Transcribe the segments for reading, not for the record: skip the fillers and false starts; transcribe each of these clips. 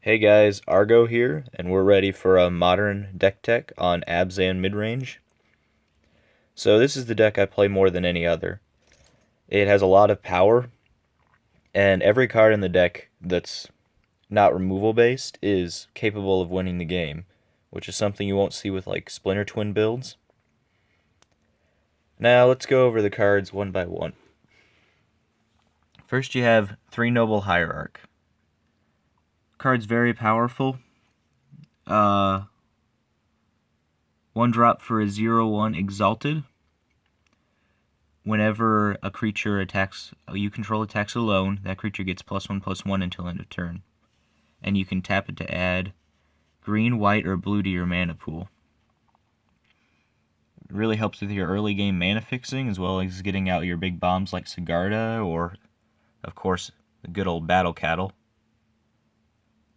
Hey guys, Argo here, and we're ready for a modern deck tech on Abzan midrange. So this is the deck I play more than any other. It has a lot of power, and every card in the deck that's not removal based is capable of winning the game, which is something you won't see with like Splinter Twin builds. Now let's go over the cards one by one. First you have Three Noble Hierarch. Card's very powerful. Uh, One drop for a 0/1 Exalted. Whenever a creature attacks you control attacks alone, that creature gets +1/+1 until end of turn. And you can tap it to add green, white, or blue to your mana pool. It really helps with your early game mana fixing, as well as getting out your big bombs like Sigarda, or, of course, the good old Battle Cattle.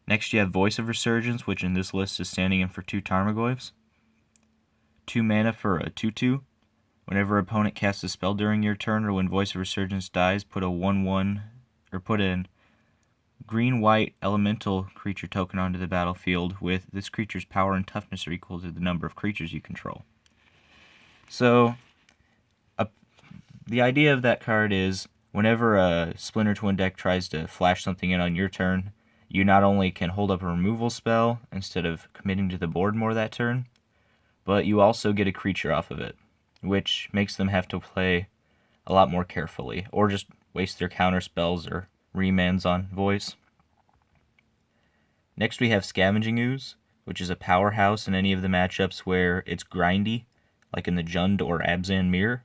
Next you have Voice of Resurgence, which in this list is standing in for 2 Tarmogoyfs. 2 mana for a 2/2. Whenever an opponent casts a spell during your turn or when Voice of Resurgence dies, put a 1/1 or put in green-white elemental creature token onto the battlefield with this creature's power and toughness are equal to the number of creatures you control. So, the idea of that card is whenever a Splinter Twin deck tries to flash something in on your turn, you not only can hold up a removal spell instead of committing to the board more that turn, but you also get a creature off of it, which makes them have to play a lot more carefully, or just waste their counter spells or remands on Voice. Next we have Scavenging Ooze, which is a powerhouse in any of the matchups where it's grindy, like in the Jund or Abzan mirror.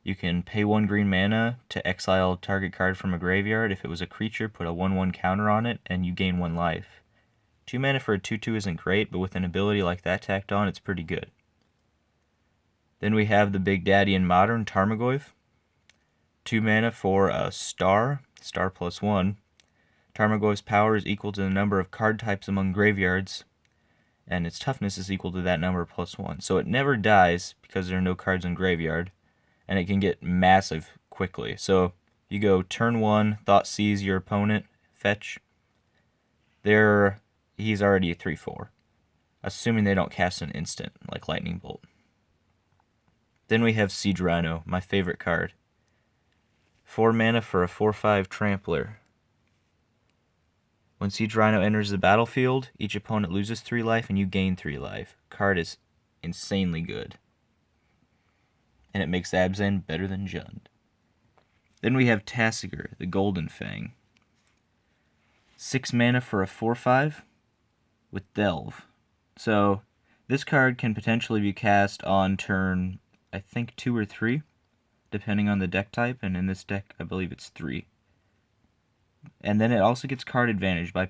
You can pay 1 green mana to exile a target card from a graveyard. If it was a creature, put a 1/1 counter on it, and you gain 1 life. 2 mana for a 2/2 isn't great, but with an ability like that tacked on, it's pretty good. Then we have the Big Daddy in Modern, Tarmogoyf. 2 mana for a star +1. Tarmogoyf's power is equal to the number of card types among graveyards, and its toughness is equal to that number +1. So it never dies because there are no cards in graveyard, and it can get massive quickly. So you go turn 1, Thought Seize your opponent, fetch. He's already a 3/4, assuming they don't cast an instant like Lightning Bolt. Then we have Siege Rhino, my favorite card. 4 mana for a 4/5 Trampler. When Siege Rhino enters the battlefield, each opponent loses 3 life and you gain 3 life. Card is insanely good. And it makes Abzan better than Jund. Then we have Tasigur, the Golden Fang. 6 mana for a 4/5 with Delve. So this card can potentially be cast on turn, I think 2 or 3, depending on the deck type, and in this deck I believe it's 3. And then it also gets card advantage by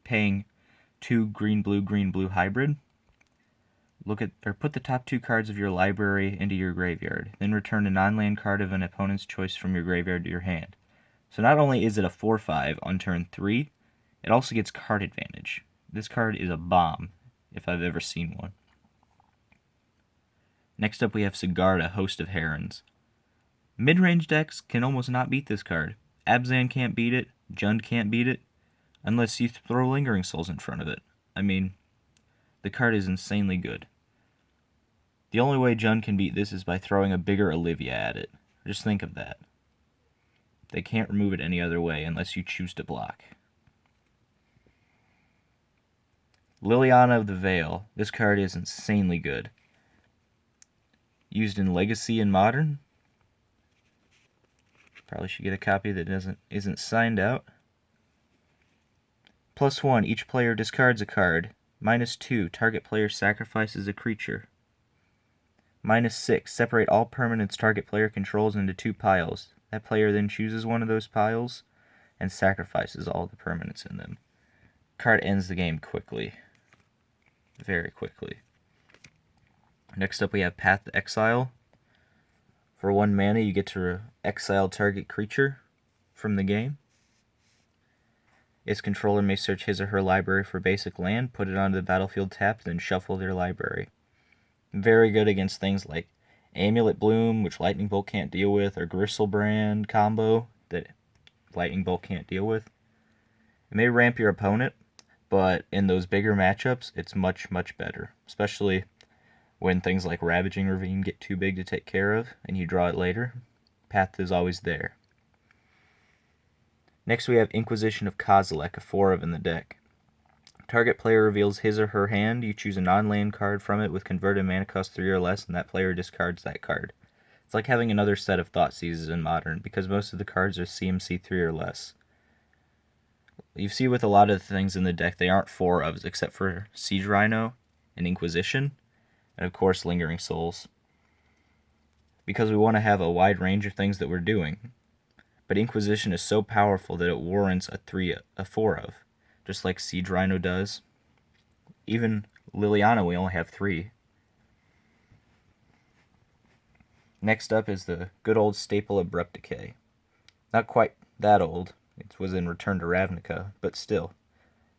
paying 2 green-blue hybrid. Put the top 2 cards of your library into your graveyard. Then return a non-land card of an opponent's choice from your graveyard to your hand. So not only is it a 4/5 on turn 3, it also gets card advantage. This card is a bomb, if I've ever seen one. Next up we have Sigarda, Host of Herons. Mid-range decks can almost not beat this card. Abzan can't beat it, Jund can't beat it, unless you throw Lingering Souls in front of it. I mean, the card is insanely good. The only way Jund can beat this is by throwing a bigger Olivia at it. Just think of that. They can't remove it any other way unless you choose to block. Liliana of the Veil. This card is insanely good. Used in Legacy and Modern. Probably should get a copy that isn't signed out. +1, each player discards a card. -2, target player sacrifices a creature. -6, separate all permanents target player controls into 2 piles. That player then chooses one of those piles and sacrifices all the permanents in them. Card ends the game quickly. Very quickly. Next up we have Path to Exile. For 1 mana, you get to exile target creature from the game. Its controller may search his or her library for basic land, put it onto the battlefield tapped, then shuffle their library. Very good against things like Amulet Bloom, which Lightning Bolt can't deal with, or Gristlebrand combo that Lightning Bolt can't deal with. It may ramp your opponent, but in those bigger matchups, it's much, much better. Especially when things like Ravaging Ravine get too big to take care of and you draw it later. Path is always there. Next we have Inquisition of Kozilek, a 4 of in the deck. Target player reveals his or her hand. You choose a non-land card from it with converted mana cost 3 or less, and that player discards that card. It's like having another set of Thoughtseizes in Modern, because most of the cards are CMC 3 or less. You see with a lot of the things in the deck, they aren't 4 ofs, except for Siege Rhino and Inquisition, and of course Lingering Souls. Because we want to have a wide range of things that we're doing. But Inquisition is so powerful that it warrants a 4 of, just like Siege Rhino does. Even Liliana, we only have 3. Next up is the good old staple Abrupt Decay. Not quite that old. It was in Return to Ravnica, but still.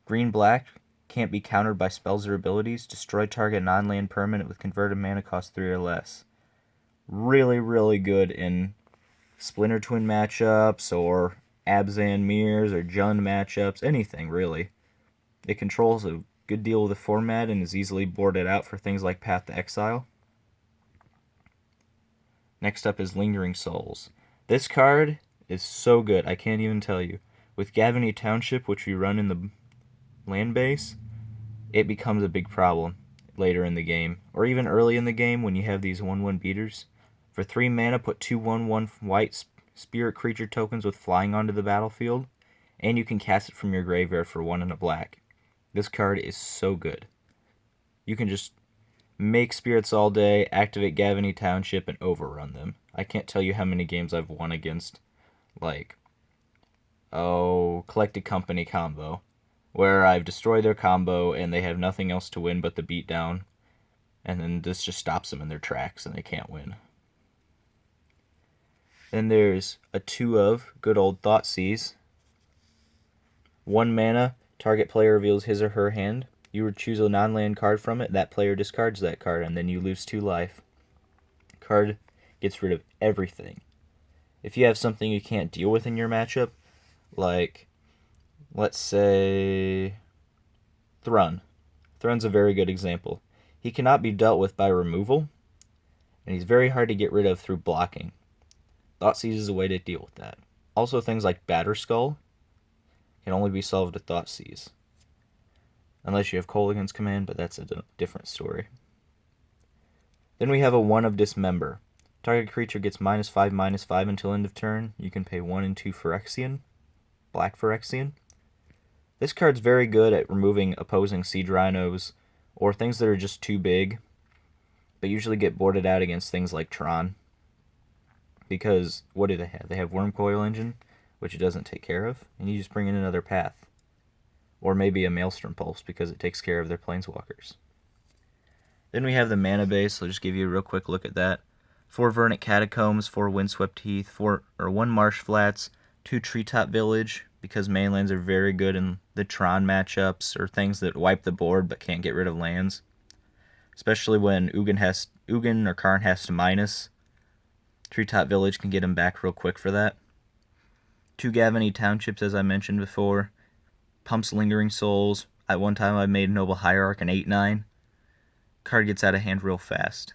Green-black, can't be countered by spells or abilities. Destroy target non-land permanent with converted mana cost 3 or less. Really, really good in Splinter Twin matchups or Abzan Mirrors or Jund matchups. Anything, really. It controls a good deal of the format and is easily boarded out for things like Path to Exile. Next up is Lingering Souls. This card is so good, I can't even tell you. With Gavany Township, which we run in the land base, it becomes a big problem later in the game, or even early in the game when you have these 1/1 beaters. For 3 mana, put 2 1/1 white spirit creature tokens with flying onto the battlefield, and you can cast it from your graveyard for 1 and a black. This card is so good. You can just make spirits all day, activate Gavany Township, and overrun them. I can't tell you how many games I've won against, Collected Company combo, where I've destroyed their combo and they have nothing else to win but the beatdown, and then this just stops them in their tracks and they can't win. Then there's a 2 of good old Thoughtseize. 1 mana, target player reveals his or her hand. You would choose a non-land card from it, that player discards that card, and then you lose 2 life. Card gets rid of everything. If you have something you can't deal with in your matchup, like, let's say, Thrun. Thrun's a very good example. He cannot be dealt with by removal, and he's very hard to get rid of through blocking. Thoughtseize is a way to deal with that. Also, things like Batterskull can only be solved with Thoughtseize. Unless you have Kolaghan's Command, but that's a different story. Then we have a 1 of Dismember. Target creature gets -5/-5 until end of turn. You can pay 1 and 2 Phyrexian. Black Phyrexian. This card's very good at removing opposing Siege Rhinos or things that are just too big, but usually get boarded out against things like Tron. Because what do they have? They have Wormcoil Engine, which it doesn't take care of, and you just bring in another Path. Or maybe a Maelstrom Pulse, because it takes care of their Planeswalkers. Then we have the mana base. I'll just give you a real quick look at that. 4 Verdant Catacombs, 4 Windswept Heath, 1 Marsh Flats, 2 Treetop Village, because mainlands are very good in the Tron matchups, or things that wipe the board but can't get rid of lands. Especially when Ugin or Karn has to minus. Treetop Village can get him back real quick for that. 2 Gavany Townships, as I mentioned before. Pumps Lingering Souls. At one time I made Noble Hierarch an 8/9. Card gets out of hand real fast.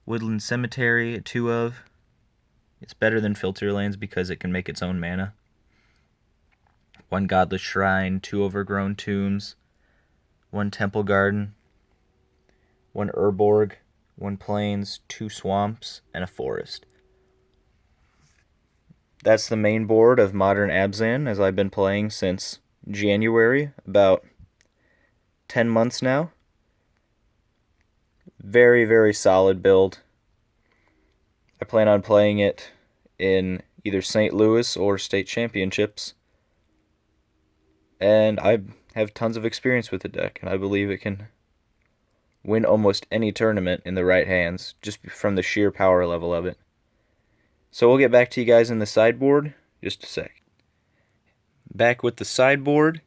Woodland Cemetery, a 2 of. It's better than Filter Lands because it can make its own mana. 1 Godless Shrine, 2 Overgrown Tombs, 1 Temple Garden, 1 Urborg, 1 Plains, 2 Swamps, and a Forest. That's the main board of Modern Abzan, as I've been playing since January, about 10 months now. Very, very solid build. I plan on playing it in either St. Louis or state championships. And I have tons of experience with the deck, and I believe it can win almost any tournament in the right hands, just from the sheer power level of it. So we'll get back to you guys in the sideboard just a sec. Back with the sideboard,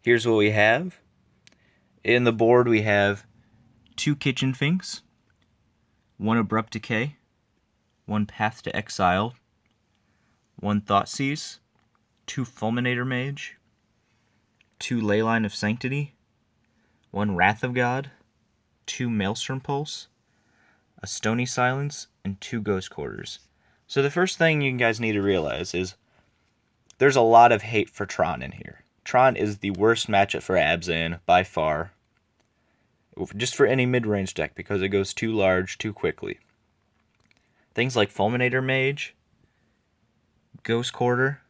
here's what we have. In the board we have 2 Kitchen Finks, 1 Abrupt Decay, 1 Path to Exile, 1 Thoughtseize, 2 Fulminator Mage, 2 Leyline of Sanctity, 1 Wrath of God, 2 Maelstrom Pulse, a Stony Silence, and 2 Ghost Quarters. So the first thing you guys need to realize is there's a lot of hate for Tron in here. Tron is the worst matchup for Abzan by far, just for any mid-range deck, because it goes too large too quickly. Things like Fulminator Mage, Ghost Quarter,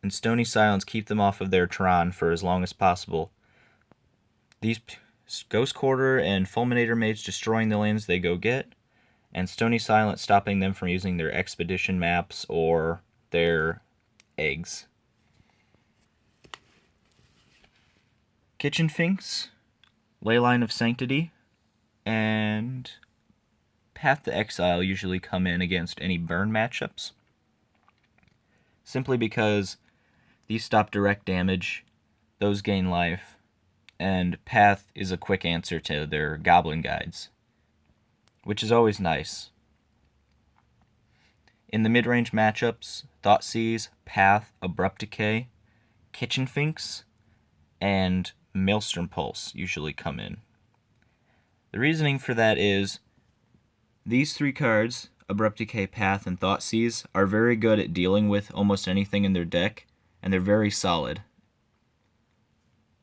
and Stony Silence keep them off of their Tron for as long as possible. These Ghost Quarter and Fulminator Mage destroying the lands they go get, and Stony Silence stopping them from using their Expedition maps or their eggs. Kitchen Finks, Leyline of Sanctity, and Path to Exile usually come in against any burn matchups, simply because these stop direct damage, those gain life, and Path is a quick answer to their Goblin Guides, which is always nice. In the mid-range matchups, Thoughtseize, Path, Abrupt Decay, Kitchen Finks, and Maelstrom Pulse usually come in. The reasoning for that is these 3 cards, Abrupt Decay, Path, and Thoughtseize, are very good at dealing with almost anything in their deck, and they're very solid.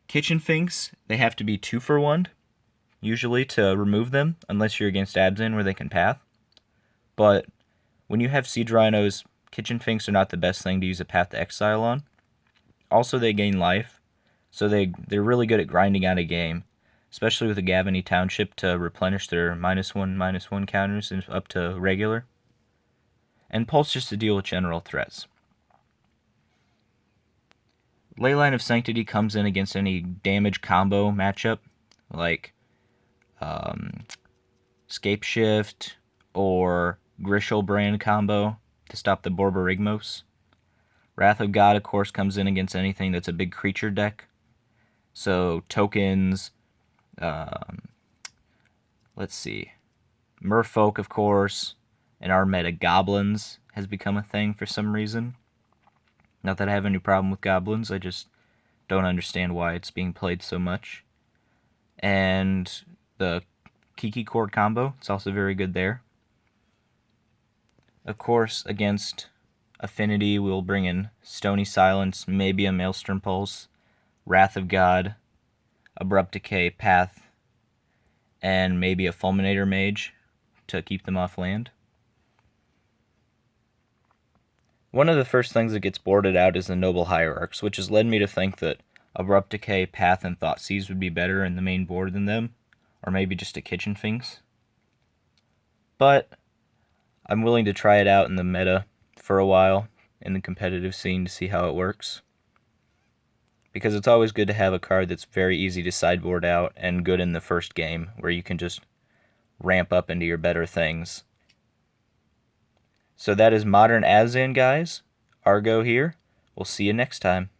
Kitchen Finks, they have to be 2 for 1, usually, to remove them, unless you're against Abzan where they can Path. But when you have Siege Rhinos, Kitchen Finks are not the best thing to use a Path to Exile on. Also, they gain life, so they're really good at grinding out a game, especially with the Gavany Township to replenish their -1/-1 counters up to regular. And Pulse just to deal with general threats. Leyline of Sanctity comes in against any damage combo matchup, like Scape Shift or Grishel Brand combo to stop the Borborygmos. Wrath of God, of course, comes in against anything that's a big creature deck. So tokens, let's see, Merfolk, of course, and our meta Goblins has become a thing for some reason. Not that I have any problem with Goblins, I just don't understand why it's being played so much. And the Kiki Chord combo, it's also very good there. Of course, against Affinity, we'll bring in Stony Silence, maybe a Maelstrom Pulse, Wrath of God, Abrupt Decay, Path, and maybe a Fulminator Mage to keep them off land. One of the first things that gets boarded out is the Noble Hierarchs, which has led me to think that Abrupt Decay, Path, and Thoughtseize would be better in the main board than them, or maybe just a Kitchen Finks. But I'm willing to try it out in the meta for a while in the competitive scene to see how it works. Because it's always good to have a card that's very easy to sideboard out and good in the first game, where you can just ramp up into your better things. So that is Modern Abzan, guys. Argo here. We'll see you next time.